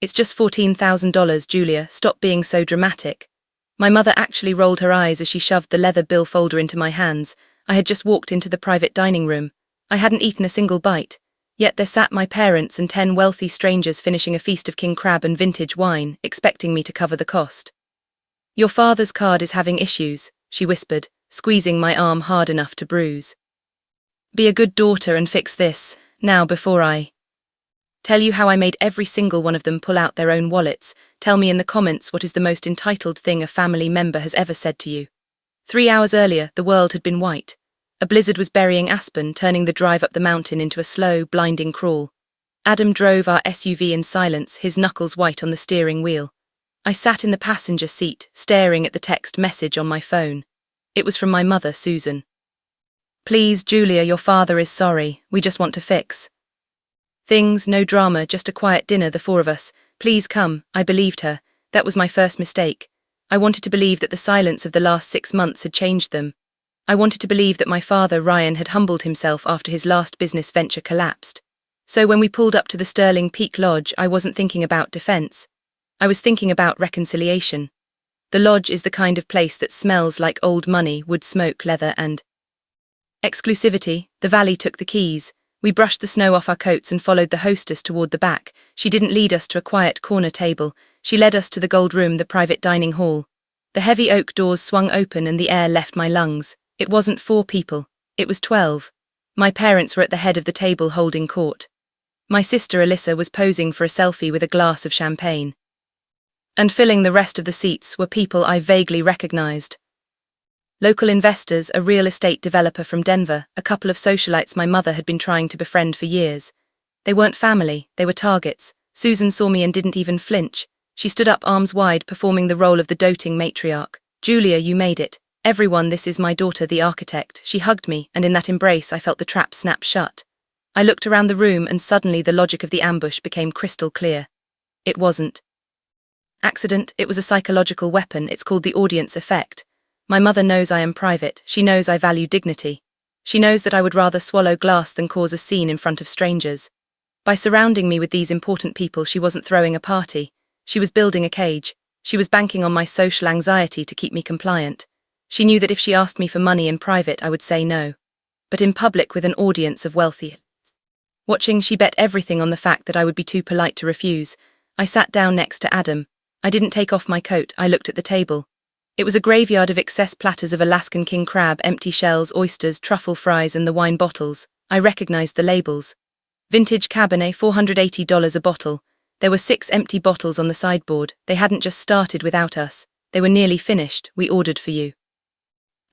It's just $14,000, Julia, stop being so dramatic. My mother actually rolled her eyes as she shoved the leather bill folder into my hands. I had just walked into the private dining room. I hadn't eaten a single bite. Yet there sat my parents and 10 wealthy strangers finishing a feast of king crab and vintage wine, expecting me to cover the cost. Your father's card is having issues, she whispered, squeezing my arm hard enough to bruise. Be a good daughter and fix this, now before I tell you how I made every single one of them pull out their own wallets. Tell me in the comments what is the most entitled thing a family member has ever said to you. 3 hours earlier, the world had been white. A blizzard was burying Aspen, turning the drive up the mountain into a slow, blinding crawl. Adam drove our SUV in silence, his knuckles white on the steering wheel. I sat in the passenger seat, staring at the text message on my phone. It was from my mother, Susan. Please, Julia, your father is sorry. We just want to fix things, no drama, just a quiet dinner, the four of us. Please come. I believed her. That was my first mistake. I wanted to believe that the silence of the last 6 months had changed them. I wanted to believe that my father, Ryan, had humbled himself after his last business venture collapsed. So when we pulled up to the Sterling Peak Lodge, I wasn't thinking about defense. I was thinking about reconciliation. The lodge is the kind of place that smells like old money, wood smoke, leather, and exclusivity. The valley took the keys. We brushed the snow off our coats and followed the hostess toward the back. She didn't lead us to a quiet corner table. She led us to the gold room, the private dining hall. The heavy oak doors swung open and the air left my lungs. It wasn't 4 people. It was 12. My parents were at the head of the table holding court. My sister Alyssa was posing for a selfie with a glass of champagne. And filling the rest of the seats were people I vaguely recognized. Local investors, a real estate developer from Denver, a couple of socialites my mother had been trying to befriend for years. They weren't family, they were targets. Susan saw me and didn't even flinch. She stood up arms wide, performing the role of the doting matriarch. Julia, you made it. Everyone, this is my daughter, the architect. She hugged me, and in that embrace I felt the trap snap shut. I looked around the room and suddenly the logic of the ambush became crystal clear. It wasn't accident, it was a psychological weapon. It's called the audience effect. My mother knows I am private. She knows I value dignity. She knows that I would rather swallow glass than cause a scene in front of strangers. By surrounding me with these important people, she wasn't throwing a party. She was building a cage. She was banking on my social anxiety to keep me compliant. She knew that if she asked me for money in private, I would say no. But in public with an audience of wealthy watching, she bet everything on the fact that I would be too polite to refuse. I sat down next to Adam. I didn't take off my coat. I looked at the table. It was a graveyard of excess platters of Alaskan king crab, empty shells, oysters, truffle fries, and the wine bottles. I recognized the labels. Vintage Cabernet, $480 a bottle. There were 6 empty bottles on the sideboard. They hadn't just started without us. They were nearly finished. We ordered for you.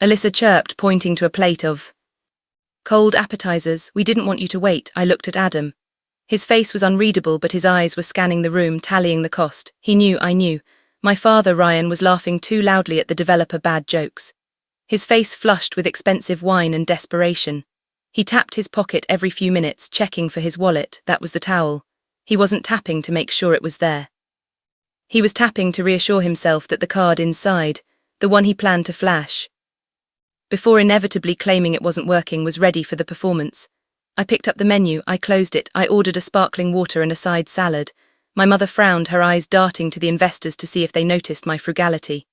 Alyssa chirped, pointing to a plate of cold appetizers. We didn't want you to wait. I looked at Adam. His face was unreadable, but his eyes were scanning the room, tallying the cost. He knew I knew. My father, Ryan, was laughing too loudly at the developer bad jokes. His face flushed with expensive wine and desperation. He tapped his pocket every few minutes, checking for his wallet. That was the towel. He wasn't tapping to make sure it was there. He was tapping to reassure himself that the card inside, the one he planned to flash before inevitably claiming it wasn't working, was ready for the performance. I picked up the menu. I closed it. I ordered a sparkling water and a side salad. My mother frowned, her eyes darting to the investors to see if they noticed my frugality.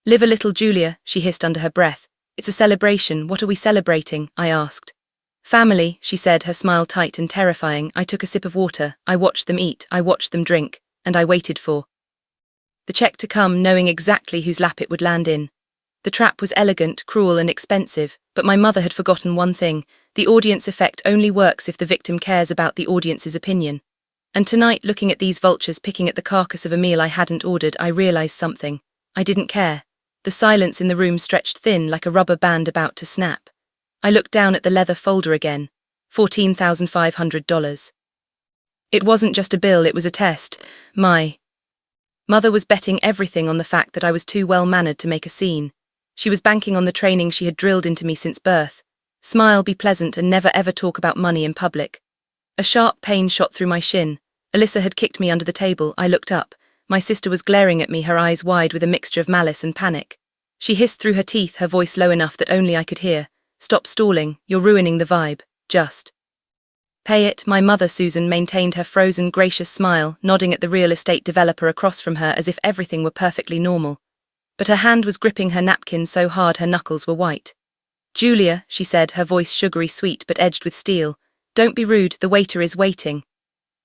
Live a little, Julia, she hissed under her breath. It's a celebration. What are we celebrating? I asked. Family, she said, her smile tight and terrifying. I took a sip of water. I watched them eat. I watched them drink. And I waited for the check to come, knowing exactly whose lap it would land in. The trap was elegant, cruel, and expensive, but my mother had forgotten one thing. The audience effect only works if the victim cares about the audience's opinion. And tonight, looking at these vultures picking at the carcass of a meal I hadn't ordered, I realized something. I didn't care. The silence in the room stretched thin like a rubber band about to snap. I looked down at the leather folder again. $14,500. It wasn't just a bill, it was a test. My mother was betting everything on the fact that I was too well-mannered to make a scene. She was banking on the training she had drilled into me since birth. Smile, be pleasant, and never ever talk about money in public. A sharp pain shot through my shin. Alyssa had kicked me under the table. I looked up. My sister was glaring at me, her eyes wide with a mixture of malice and panic. She hissed through her teeth, her voice low enough that only I could hear. Stop stalling. You're ruining the vibe. Just Pay it, my mother Susan maintained her frozen, gracious smile, nodding at the real estate developer across from her as if everything were perfectly normal. But her hand was gripping her napkin so hard her knuckles were white. Julia, she said, her voice sugary sweet but edged with steel, don't be rude, the waiter is waiting.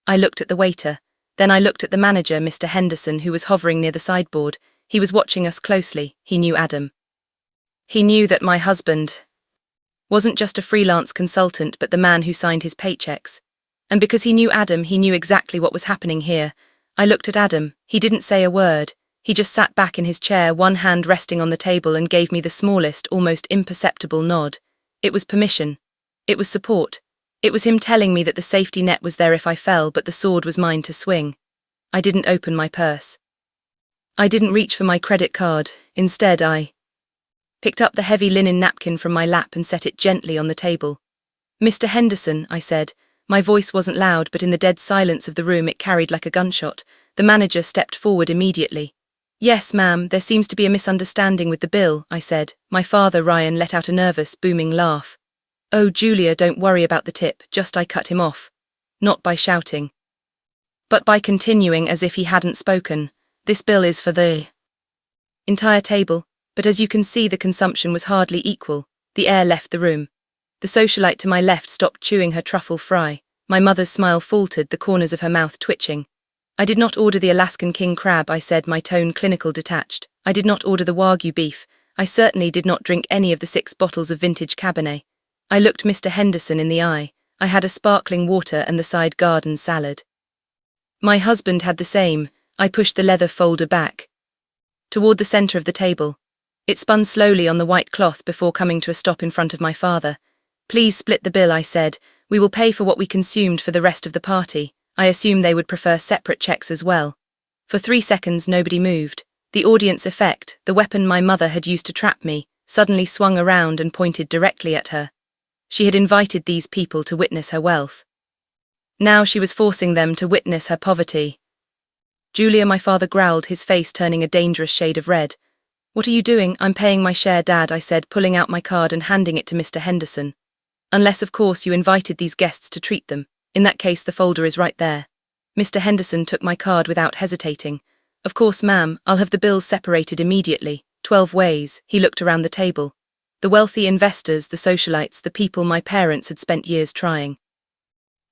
I looked at the waiter. Then I looked at the manager, Mr. Henderson, who was hovering near the sideboard. He was watching us closely. He knew Adam. He knew that my husband wasn't just a freelance consultant but the man who signed his paychecks. And because he knew Adam, he knew exactly what was happening here. I looked at Adam. He didn't say a word. He just sat back in his chair, one hand resting on the table, and gave me the smallest, almost imperceptible nod. It was permission. It was support. It was him telling me that the safety net was there if I fell, but the sword was mine to swing. I didn't open my purse. I didn't reach for my credit card. Instead, I picked up the heavy linen napkin from my lap and set it gently on the table. Mr. Henderson, I said. My voice wasn't loud, but in the dead silence of the room it carried like a gunshot. The manager stepped forward immediately. Yes, ma'am, there seems to be a misunderstanding with the bill, I said. My father, Ryan, let out a nervous, booming laugh. Oh, Julia, don't worry about the tip, just I cut him off. Not by shouting, but by continuing as if he hadn't spoken. This bill is for the entire table, but as you can see the consumption was hardly equal. The air left the room. The socialite to my left stopped chewing her truffle fry. My mother's smile faltered, the corners of her mouth twitching. I did not order the Alaskan king crab, I said, my tone clinical, detached. I did not order the Wagyu beef. I certainly did not drink any of the 6 bottles of vintage Cabernet. I looked Mr. Henderson in the eye. I had a sparkling water and the side garden salad. My husband had the same. I pushed the leather folder back toward the center of the table. It spun slowly on the white cloth before coming to a stop in front of my father. Please split the bill, I said. We will pay for what we consumed for the rest of the party. I assume they would prefer separate checks as well. For 3 seconds nobody moved. The audience effect, the weapon my mother had used to trap me, suddenly swung around and pointed directly at her. She had invited these people to witness her wealth. Now she was forcing them to witness her poverty. Julia, my father growled, his face turning a dangerous shade of red. What are you doing? I'm paying my share, Dad, I said, pulling out my card and handing it to Mr. Henderson. Unless, of course, you invited these guests to treat them. In that case, the folder is right there. Mr. Henderson took my card without hesitating. Of course, ma'am, I'll have the bills separated immediately. 12 ways. He looked around the table. The wealthy investors, the socialites, the people my parents had spent years trying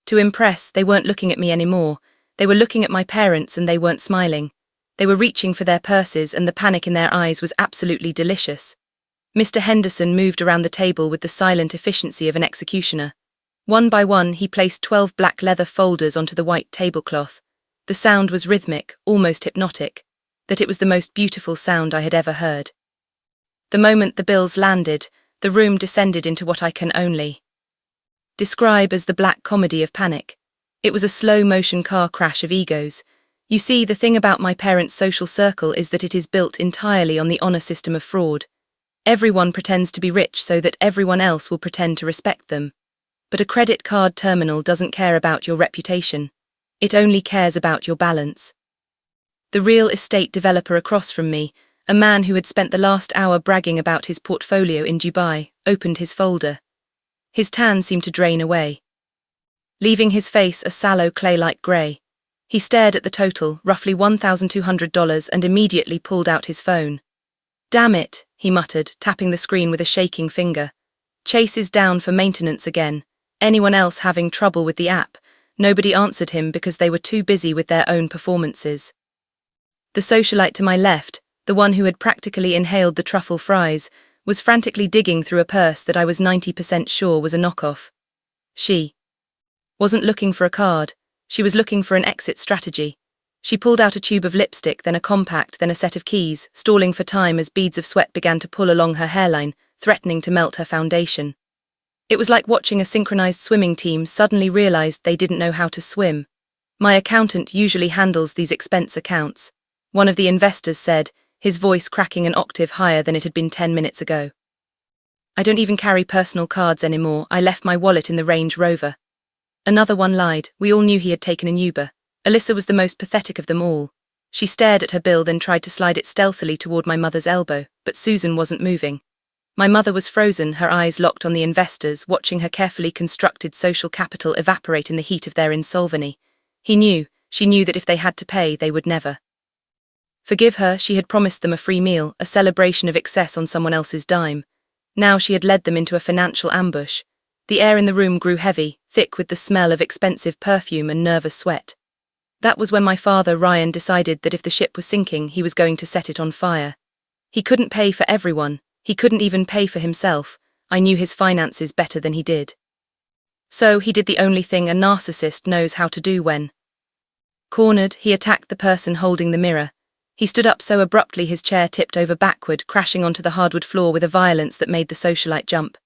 to impress. They weren't looking at me anymore. They were looking at my parents and they weren't smiling. They were reaching for their purses and the panic in their eyes was absolutely delicious. Mr. Henderson moved around the table with the silent efficiency of an executioner. One by one, he placed 12 black leather folders onto the white tablecloth. The sound was rhythmic, almost hypnotic. That it was the most beautiful sound I had ever heard. The moment the bills landed, the room descended into what I can only describe as the black comedy of panic. It was a slow-motion car crash of egos. You see, the thing about my parents' social circle is that it is built entirely on the honor system of fraud. Everyone pretends to be rich so that everyone else will pretend to respect them. But a credit card terminal doesn't care about your reputation. It only cares about your balance. The real estate developer across from me, a man who had spent the last hour bragging about his portfolio in Dubai, opened his folder. His tan seemed to drain away, leaving his face a sallow clay-like grey. He stared at the total, roughly $1,200, and immediately pulled out his phone. Damn it, he muttered, tapping the screen with a shaking finger. Chase is down for maintenance again. Anyone else having trouble with the app? Nobody answered him because they were too busy with their own performances. The socialite to my left, the one who had practically inhaled the truffle fries, was frantically digging through a purse that I was 90% sure was a knockoff. She wasn't looking for a card. She was looking for an exit strategy. She pulled out a tube of lipstick, then a compact, then a set of keys, stalling for time as beads of sweat began to pull along her hairline, threatening to melt her foundation. It was like watching a synchronized swimming team suddenly realized they didn't know how to swim. My accountant usually handles these expense accounts, one of the investors said, his voice cracking an octave higher than it had been 10 minutes ago. I don't even carry personal cards anymore. I left my wallet in the Range Rover. Another one lied. We all knew he had taken an Uber. Alyssa was the most pathetic of them all. She stared at her bill, then tried to slide it stealthily toward my mother's elbow, but Susan wasn't moving. My mother was frozen, her eyes locked on the investors, watching her carefully constructed social capital evaporate in the heat of their insolvency. She knew that if they had to pay, they would never forgive her. She had promised them a free meal, a celebration of excess on someone else's dime. Now she had led them into a financial ambush. The air in the room grew heavy, thick with the smell of expensive perfume and nervous sweat. That was when my father, Ryan, decided that if the ship was sinking, he was going to set it on fire. He couldn't pay for everyone. He couldn't even pay for himself. I knew his finances better than he did. So he did the only thing a narcissist knows how to do when cornered. He attacked the person holding the mirror. He stood up so abruptly his chair tipped over backward, crashing onto the hardwood floor with a violence that made the socialite jump.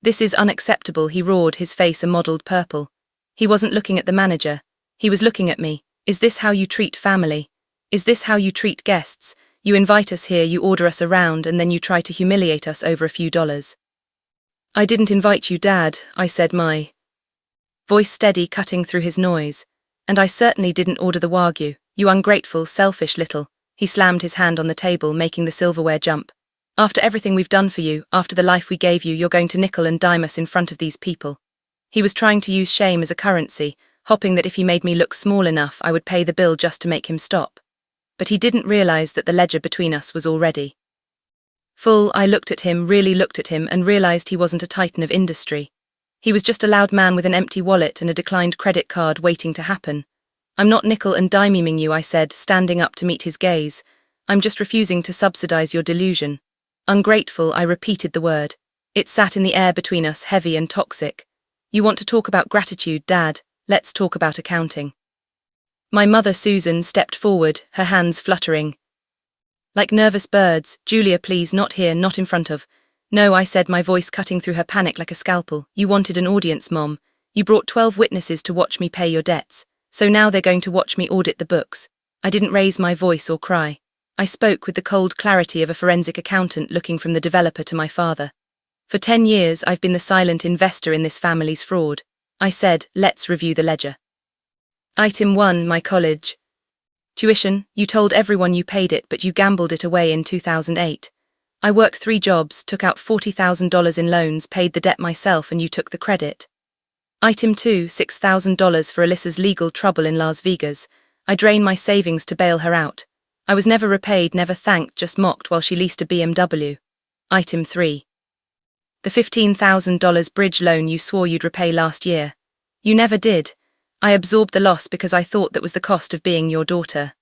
"This is unacceptable," he roared, his face a mottled purple. He wasn't looking at the manager. He was looking at me. "Is this how you treat family? Is this how you treat guests? You invite us here, you order us around, and then you try to humiliate us over a few dollars." "I didn't invite you, Dad," I said, my voice steady, cutting through his noise. "And I certainly didn't order the Wagyu. You ungrateful, selfish little—" He slammed his hand on the table, making the silverware jump. "After everything we've done for you, after the life we gave you, you're going to nickel and dime us in front of these people." He was trying to use shame as a currency, hoping that if he made me look small enough, I would pay the bill just to make him stop. But he didn't realize that the ledger between us was already full. I looked at him, really looked at him, and realized he wasn't a titan of industry. He was just a loud man with an empty wallet and a declined credit card waiting to happen. "I'm not nickel and diming you," I said, standing up to meet his gaze. "I'm just refusing to subsidize your delusion." Ungrateful, I repeated the word. It sat in the air between us, heavy and toxic. "You want to talk about gratitude, Dad? Let's talk about accounting." My mother, Susan, stepped forward, her hands fluttering like nervous birds. "Julia, please, not here, not in front of—" "No," I said, my voice cutting through her panic like a scalpel. "You wanted an audience, Mom. You brought 12 witnesses to watch me pay your debts. So now they're going to watch me audit the books." I didn't raise my voice or cry. I spoke with the cold clarity of a forensic accountant looking from the developer to my father. "For 10 years, I've been the silent investor in this family's fraud." I said, "Let's review the ledger." Item 1, my college tuition. You told everyone you paid it, but you gambled it away in 2008. I worked 3 jobs, took out $40,000 in loans, paid the debt myself, and you took the credit. Item 2, $6,000 for Alyssa's legal trouble in Las Vegas. I drained my savings to bail her out. I was never repaid, never thanked, just mocked while she leased a BMW. Item 3, the $15,000 bridge loan you swore you'd repay last year. You never did. I absorbed the loss because I thought that was the cost of being your daughter.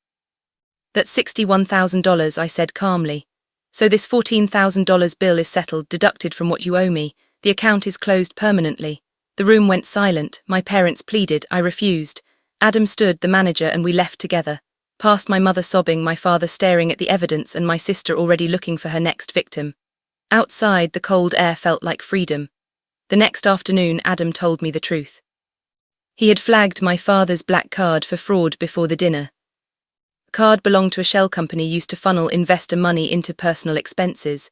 "That's $61,000, I said calmly. "So this $14,000 bill is settled, deducted from what you owe me. The account is closed permanently." The room went silent. My parents pleaded. I refused. Adam stood, the manager, and we left together. Past my mother sobbing, my father staring at the evidence, and my sister already looking for her next victim. Outside, the cold air felt like freedom. The next afternoon, Adam told me the truth. He had flagged my father's black card for fraud before the dinner. The card belonged to a shell company used to funnel investor money into personal expenses.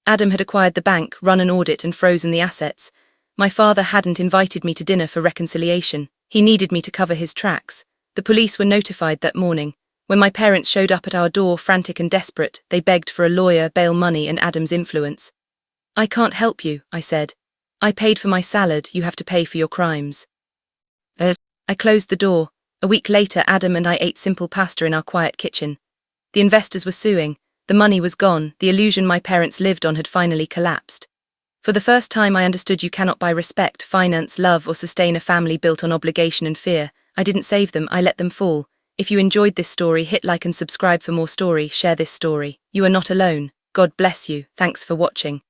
Adam had acquired the bank, run an audit, and frozen the assets. My father hadn't invited me to dinner for reconciliation. He needed me to cover his tracks. The police were notified that morning. When my parents showed up at our door, frantic and desperate, they begged for a lawyer, bail money, and Adam's influence. "I can't help you," I said. "I paid for my salad, you have to pay for your crimes." I closed the door. A week later, Adam and I ate simple pasta in our quiet kitchen. The investors were suing. The money was gone. The illusion my parents lived on had finally collapsed. For the first time, I understood you cannot buy respect, finance, love, or sustain a family built on obligation and fear. I didn't save them, I let them fall. If you enjoyed this story, hit like and subscribe for more story. Share this story. You are not alone. God bless you. Thanks for watching.